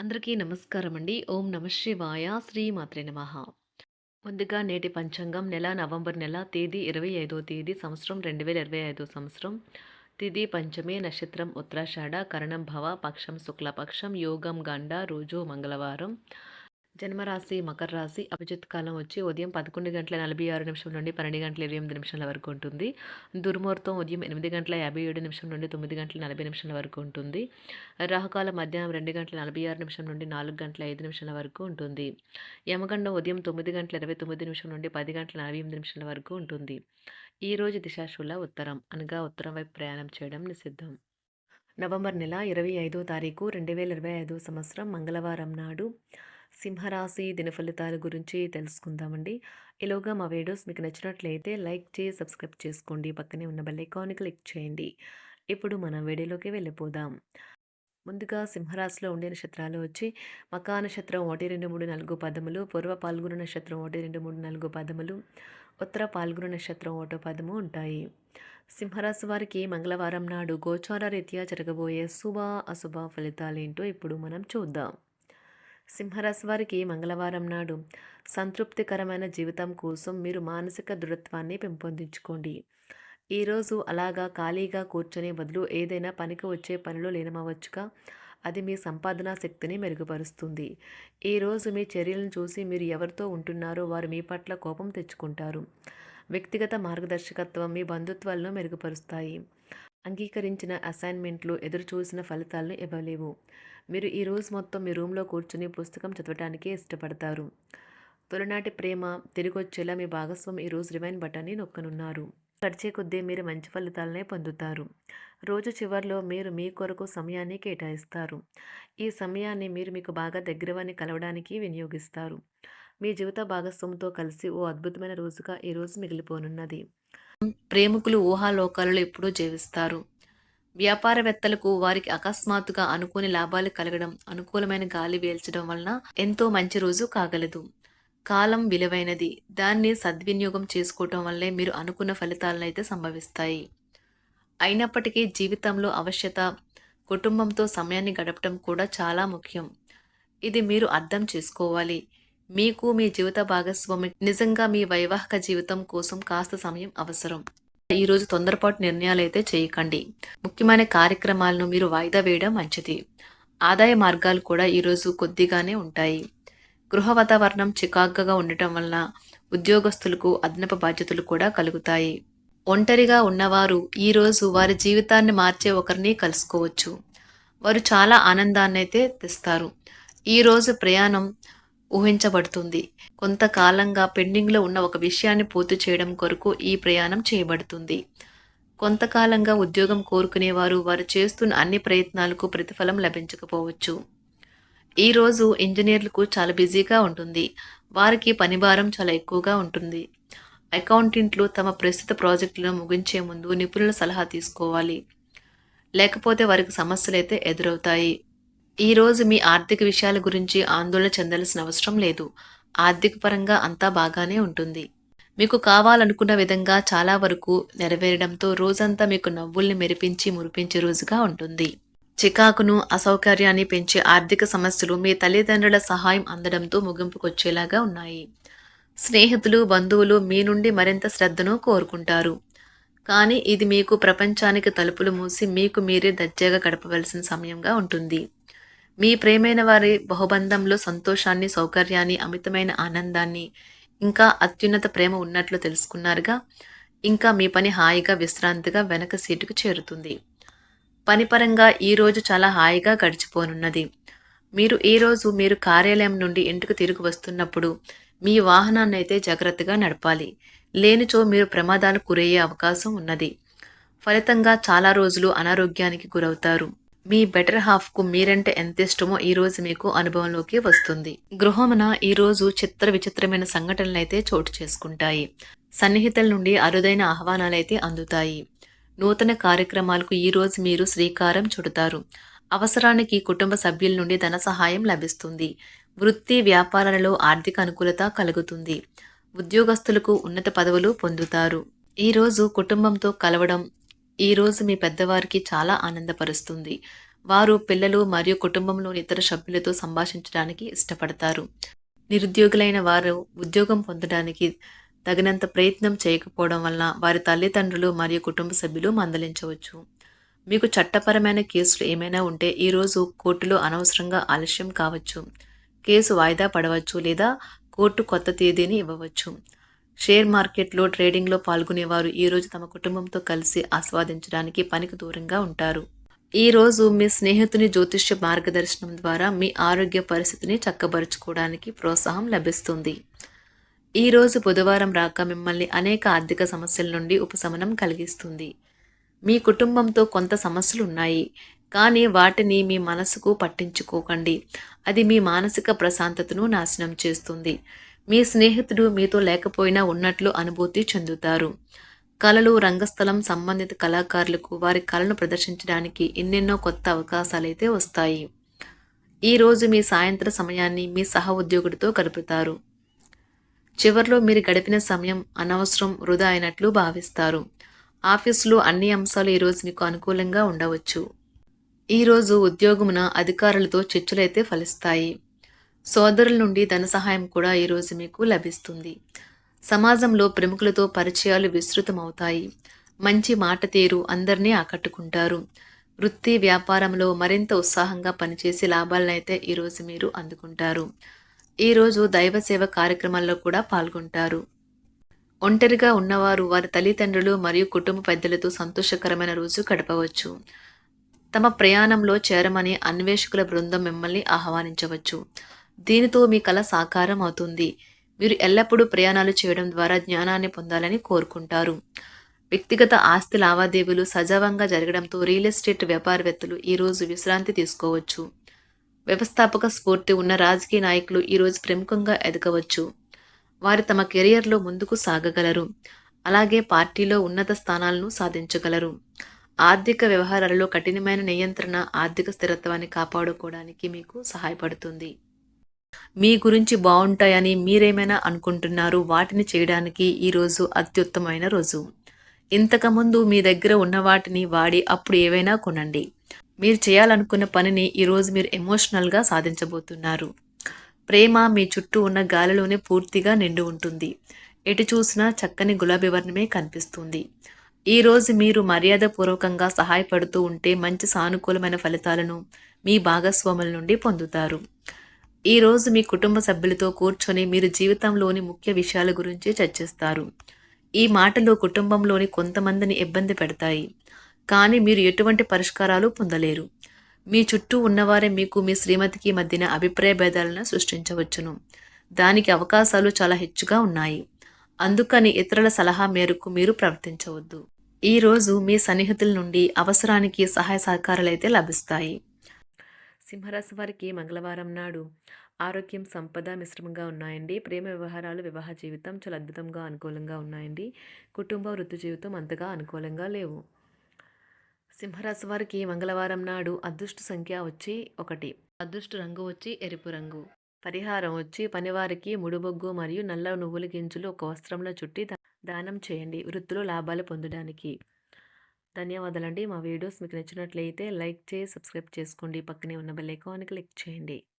అందరికీ నమస్కారం అండి. ఓం నమః శివాయ. శ్రీ మాత్రే నమః. ముందుగా నేటి పంచాంగం నెల నవంబర్ నెల తేదీ 25వ తేదీ సంవత్సరం 2025 సంవత్సరం. తిథి పంచమి, నక్షత్రం ఉత్తరాషాఢ, కరణం భవ, పక్షం శుక్లపక్షం, యోగం గండ, రోజు మంగళవారం. జన్మరాశి మకర రాశి. అభిజిత్ కాలం వచ్చి ఉదయం 11:46 నుండి 12:28 వరకు ఉంటుంది. దుర్ముహూర్తం ఉదయం 8:57 నుండి 9:40 వరకు ఉంటుంది. రాహుకాలం మధ్యాహ్నం 2:46 నుండి 4:05 వరకు ఉంటుంది. యమగండం ఉదయం 9:29 నుండి 10:48 వరకు ఉంటుంది. ఈ రోజు దిశాశూల ఉత్తరం, అనగా ఉత్తరం వైపు ప్రయాణం చేయడం నిషిద్ధం. నవంబర్ నెల 25వ తారీఖు 2025 సంవత్సరం మంగళవారం నాడు సింహరాశి దినఫలితాల గురించి తెలుసుకుందామండి. ఈలోగా మా వీడియోస్ మీకు నచ్చినట్లయితే లైక్ చేసి సబ్స్క్రైబ్ చేసుకోండి. పక్కనే ఉన్న బెల్ ఐకాన్ని క్లిక్ చేయండి. ఇప్పుడు మనం వీడియోలోకి వెళ్ళిపోదాం. ముందుగా సింహరాశిలో ఉండే నక్షత్రాలు వచ్చి మకా నక్షత్రం 1, 2, 3, 4 పదములు, పూర్వ పాల్గొన నక్షత్రం 1, 2, 3, 4 పదములు, ఉత్తర పాల్గొన నక్షత్రం 1 పదము ఉంటాయి. సింహరాశి వారికి మంగళవారం నాడు గోచార రీత్యా జరగబోయే శుభ అశుభ ఫలితాలేంటో ఇప్పుడు మనం చూద్దాం. సింహరాశి వారికి మంగళవారం నాడు సంతృప్తికరమైన జీవితం కోసం మీరు మానసిక దృఢత్వాన్ని పెంపొందించుకోండి. ఈరోజు అలాగా ఖాళీగా కూర్చొనే బదులు ఏదైనా పనికి వచ్చే పనిలో లీనమవ్వచ్చుగా. అది మీ సంపాదనా శక్తిని మెరుగుపరుస్తుంది. ఈరోజు మీ చర్యలను చూసి మీరు ఎవరితో ఉంటున్నారో వారు మీ పట్ల కోపం తెచ్చుకుంటారు. వ్యక్తిగత మార్గదర్శకత్వం మీ బంధుత్వాలను మెరుగుపరుస్తాయి. అంగీకరించిన అసైన్మెంట్లు ఎదురుచూసిన ఫలితాలను ఇవ్వలేవు. మీరు ఈ రోజు మొత్తం మీ రూమ్లో కూర్చుని పుస్తకం చదవటానికి ఇష్టపడతారు. తొలినాటి ప్రేమ తిరిగొచ్చేలా మీ భాగస్వామి ఈరోజు రివైండ్ బటన్ని నొక్కనున్నారు. గడిచే కొద్దీ మీరు మంచి ఫలితాలనే పొందుతారు. రోజు చివరిలో మీరు మీ కొరకు సమయాన్ని కేటాయిస్తారు. ఈ సమయాన్ని మీరు మీకు బాగా దగ్గరవారిని కలవడానికి వినియోగిస్తారు. మీ జీవిత భాగస్వామితో కలిసి ఓ అద్భుతమైన రోజుగా ఈరోజు మిగిలిపోనున్నది. ప్రేమికులు ఊహాలోకాలలో ఎప్పుడూ జీవిస్తారు. వ్యాపారవేత్తలకు వారికి అకస్మాత్తుగా అనుకోని లాభాలు కలగడం, అనుకూలమైన గాలి వీల్చడం వలన ఎంతో మంచి రోజు కాగలదు. కాలం విలువైనది. దాన్ని సద్వినియోగం చేసుకోవటం వల్లే మీరు అనుకున్న ఫలితాలనైతే సంభవిస్తాయి. అయినప్పటికీ జీవితంలో అవశ్యత, కుటుంబంతో సమయాన్ని గడపటం కూడా చాలా ముఖ్యం. ఇది మీరు అర్థం చేసుకోవాలి. మీకు మీ జీవిత భాగస్వామి నిజంగా మీ వైవాహిక జీవితం కోసం కాస్త సమయం అవసరం. ఈరోజు తొందరపాటు నిర్ణయాలైతే చేయకండి. ముఖ్యమైన కార్యక్రమాలను మీరు వాయిదా వేయడం మంచిది. ఆదాయ మార్గాలు కూడా ఈరోజు కొద్దిగానే ఉంటాయి. గృహ వాతావరణం చికాకుగా ఉండటం వలన ఉద్యోగస్తులకు అదనపు బాధ్యతలు కూడా కలుగుతాయి. ఒంటరిగా ఉన్నవారు ఈరోజు వారి జీవితాన్ని మార్చే ఒకరిని కలుసుకోవచ్చు. వారు చాలా ఆనందాన్ని అయితే తెస్తారు. ఈరోజు ప్రయాణం ఊహించబడుతుంది. కొంతకాలంగా పెండింగ్లో ఉన్న ఒక విషయాన్ని పూర్తి చేయడం కొరకు ఈ ప్రయాణం చేయబడుతుంది. కొంతకాలంగా ఉద్యోగం కోరుకునేవారు వారు చేస్తున్న అన్ని ప్రయత్నాలకు ప్రతిఫలం లభించకపోవచ్చు. ఈరోజు ఇంజనీర్లకు చాలా బిజీగా ఉంటుంది. వారికి పనిభారం చాలా ఎక్కువగా ఉంటుంది. అకౌంటెంట్లు తమ ప్రస్తుత ప్రాజెక్టులను ముగించే ముందు నిపుణుల సలహా తీసుకోవాలి. లేకపోతే వారికి సమస్యలైతే ఎదురవుతాయి. ఈరోజు మీ ఆర్థిక విషయాల గురించి ఆందోళన చెందాల్సిన అవసరం లేదు. ఆర్థిక పరంగా అంతా బాగానే ఉంటుంది. మీకు కావాలనుకున్న విధంగా చాలా వరకు నెరవేరడంతో రోజంతా మీకు నవ్వుల్ని మెరిపించి మురిపించే రోజుగా ఉంటుంది. చికాకును, అసౌకర్యాన్ని పెంచే ఆర్థిక సమస్యలు మీ తల్లిదండ్రుల సహాయం అందడంతో ముగింపుకొచ్చేలాగా ఉన్నాయి. స్నేహితులు, బంధువులు మీ నుండి మరింత శ్రద్ధను కోరుకుంటారు. కానీ ఇది మీకు ప్రపంచానికి తలుపులు మూసి మీకు మీరే దర్జాగా గడపవలసిన సమయంగా ఉంటుంది. మీ ప్రేమైన వారి బహుబంధంలో సంతోషాన్ని, సౌకర్యాన్ని, అమితమైన ఆనందాన్ని, ఇంకా అత్యున్నత ప్రేమ ఉన్నట్లు తెలుసుకున్నారుగా. ఇంకా మీ పని హాయిగా విశ్రాంతిగా వెనక సీటుకు చేరుతుంది. పనిపరంగా ఈరోజు చాలా హాయిగా గడిచిపోనున్నది. మీరు కార్యాలయం నుండి ఇంటికి తిరిగి వస్తున్నప్పుడు మీ వాహనాన్ని అయితే జాగ్రత్తగా నడపాలి. లేనిచో మీరు ప్రమాదాలు గురయ్యే అవకాశం ఉన్నది. ఫలితంగా చాలా రోజులు అనారోగ్యానికి గురవుతారు. మీ బెటర్ హాఫ్కు మీరంటే ఎంత ఇష్టమో ఈరోజు మీకు అనుభవంలోకి వస్తుంది. గృహమున ఈరోజు విచిత్రమైన సంఘటనలైతే చోటు చేసుకుంటాయి. సన్నిహితుల నుండి అరుదైన ఆహ్వానాలైతే అందుతాయి. నూతన కార్యక్రమాలకు ఈరోజు మీరు శ్రీకారం చుడతారు. అవసరానికి కుటుంబ సభ్యుల నుండి ధన సహాయం లభిస్తుంది. వృత్తి వ్యాపారాలలో ఆర్థిక అనుకూలత కలుగుతుంది. ఉద్యోగస్తులకు ఉన్నత పదవులు పొందుతారు. ఈరోజు కుటుంబంతో కలవడం ఈరోజు మీ పెద్దవారికి చాలా ఆనందపరుస్తుంది. వారు పిల్లలు మరియు కుటుంబంలోని ఇతర సభ్యులతో సంభాషించడానికి ఇష్టపడతారు. నిరుద్యోగులైన వారు ఉద్యోగం పొందడానికి తగినంత ప్రయత్నం చేయకపోవడం వలన వారి తల్లిదండ్రులు మరియు కుటుంబ సభ్యులు మందలించవచ్చు. మీకు చట్టపరమైన కేసులు ఏమైనా ఉంటే ఈరోజు కోర్టులో అనవసరంగా ఆలస్యం కావచ్చు. కేసు వాయిదా పడవచ్చు లేదా కోర్టు కొత్త తేదీని ఇవ్వవచ్చు. షేర్ మార్కెట్లో ట్రేడింగ్లో పాల్గొనేవారు ఈరోజు తమ కుటుంబంతో కలిసి ఆస్వాదించడానికి పనికి దూరంగా ఉంటారు. ఈరోజు మీ స్నేహితుని జ్యోతిష్య మార్గదర్శనం ద్వారా మీ ఆరోగ్య పరిస్థితిని చక్కబరుచుకోవడానికి ప్రోత్సాహం లభిస్తుంది. ఈరోజు బుధవారం రాక మిమ్మల్ని అనేక ఆర్థిక సమస్యల నుండి ఉపశమనం కలిగిస్తుంది. మీ కుటుంబంతో కొంత సమస్యలు ఉన్నాయి, కానీ వాటిని మీ మనసుకు పట్టించుకోకండి. అది మీ మానసిక ప్రశాంతతను నాశనం చేస్తుంది. మీ స్నేహితుడు మీతో లేకపోయినా ఉన్నట్లు అనుభూతి చెందుతారు. కళలు, రంగస్థలం సంబంధిత కళాకారులకు వారి కళను ప్రదర్శించడానికి ఎన్నెన్నో కొత్త అవకాశాలైతే వస్తాయి. ఈరోజు మీ సాయంత్ర సమయాన్ని మీ సహ ఉద్యోగుడితో గడుపుతారు. చివర్లో మీరు గడిపిన సమయం అనవసరం, వృధా అయినట్లు భావిస్తారు. ఆఫీసులో అన్ని అంశాలు ఈరోజు మీకు అనుకూలంగా ఉండవచ్చు. ఈరోజు ఉద్యోగమున అధికారులతో చర్చలైతే ఫలిస్తాయి. సోదరుల నుండి ధన సహాయం కూడా ఈరోజు మీకు లభిస్తుంది. సమాజంలో ప్రముఖులతో పరిచయాలు విస్తృతమవుతాయి. మంచి మాట తీరు అందరినీ ఆకట్టుకుంటారు. వృత్తి వ్యాపారంలో మరింత ఉత్సాహంగా పనిచేసి లాభాలనైతే ఈరోజు మీరు అందుకుంటారు. ఈరోజు దైవ సేవ కార్యక్రమాల్లో కూడా పాల్గొంటారు. ఒంటరిగా ఉన్నవారు వారి తల్లిదండ్రులు మరియు కుటుంబ పెద్దలతో సంతోషకరమైన రోజు గడపవచ్చు. తమ ప్రయాణంలో చేరమని అన్వేషకుల బృందం మిమ్మల్ని ఆహ్వానించవచ్చు. దీనితో మీ కల సాకారం అవుతుంది. మీరు ఎల్లప్పుడూ ప్రయాణాలు చేయడం ద్వారా జ్ఞానాన్ని పొందాలని కోరుకుంటారు. వ్యక్తిగత ఆస్తి లావాదేవీలు సజావంగా జరగడంతో రియల్ ఎస్టేట్ వ్యాపారవేత్తలు ఈరోజు విశ్రాంతి తీసుకోవచ్చు. వ్యవస్థాపక స్ఫూర్తి ఉన్న రాజకీయ నాయకులు ఈరోజు ప్రముఖంగా ఎదగవచ్చు. వారు తమ కెరియర్లో ముందుకు సాగగలరు. అలాగే పార్టీలో ఉన్నత స్థానాలను సాధించగలరు. ఆర్థిక వ్యవహారాలలో కఠినమైన నియంత్రణ ఆర్థిక స్థిరత్వాన్ని కాపాడుకోవడానికి మీకు సహాయపడుతుంది. మీ గురించి బాగుంటాయని మీరేమైనా అనుకుంటున్నారు, వాటిని చేయడానికి ఈరోజు అత్యుత్తమైన రోజు. ఇంతకుముందు మీ దగ్గర ఉన్న వాటిని వాడి అప్పుడు ఏవైనా కొనండి. మీరు చేయాలనుకున్న పనిని ఈరోజు మీరు ఎమోషనల్గా సాధించబోతున్నారు. ప్రేమ మీ చుట్టూ ఉన్న గాలిలోనే పూర్తిగా నిండి ఉంటుంది. ఎటు చూసినా చక్కని గులాబీ వర్ణమే కనిపిస్తుంది. ఈరోజు మీరు మర్యాదపూర్వకంగా సహాయపడుతూ ఉంటే మంచి సానుకూలమైన ఫలితాలను మీ భాగస్వాముల నుండి పొందుతారు. ఈరోజు మీ కుటుంబ సభ్యులతో కూర్చొని మీరు జీవితంలోని ముఖ్య విషయాల గురించి చర్చిస్తారు. ఈ మాటలు కుటుంబంలోని కొంతమందిని ఇబ్బంది పెడతాయి, కానీ మీరు ఎటువంటి పరిష్కారాలు పొందలేరు. మీ చుట్టూ ఉన్నవారే మీకు మీ శ్రీమతికి మధ్యన అభిప్రాయ భేదాలను సృష్టించవచ్చును. దానికి అవకాశాలు చాలా హెచ్చుగా ఉన్నాయి. అందుకని ఇతరుల సలహా మేరకు మీరు ప్రవర్తించవద్దు. ఈరోజు మీ సన్నిహితుల నుండి అవసరానికి సహాయ సహకారాలైతే లభిస్తాయి. సింహరాశి వారికి మంగళవారం నాడు ఆరోగ్యం, సంపద మిశ్రమంగా ఉన్నాయండి. ప్రేమ వ్యవహారాలు, వివాహ జీవితం చాలా అద్భుతంగా అనుకూలంగా ఉన్నాయండి. కుటుంబ, వృత్తి జీవితం అంతగా అనుకూలంగా లేవు. సింహరాశి వారికి మంగళవారం నాడు అదృష్ట సంఖ్య వచ్చి 1, అదృష్ట రంగు వచ్చి ఎరుపు రంగు. పరిహారం వచ్చి పనివారికి ముడుబొగ్గు మరియు నల్ల నువ్వుల గింజలు ఒక వస్త్రంలో చుట్టి దానం చేయండి, వృత్తిలో లాభాలు పొందడానికి. ధన్యవాదాలండి. మా వీడియోస్ మీకు నచ్చినట్లయితే లైక్ చేసి సబ్స్క్రైబ్ చేసుకోండి. పక్కనే ఉన్న బెల్ ఐకాన్ని క్లిక్ చేయండి.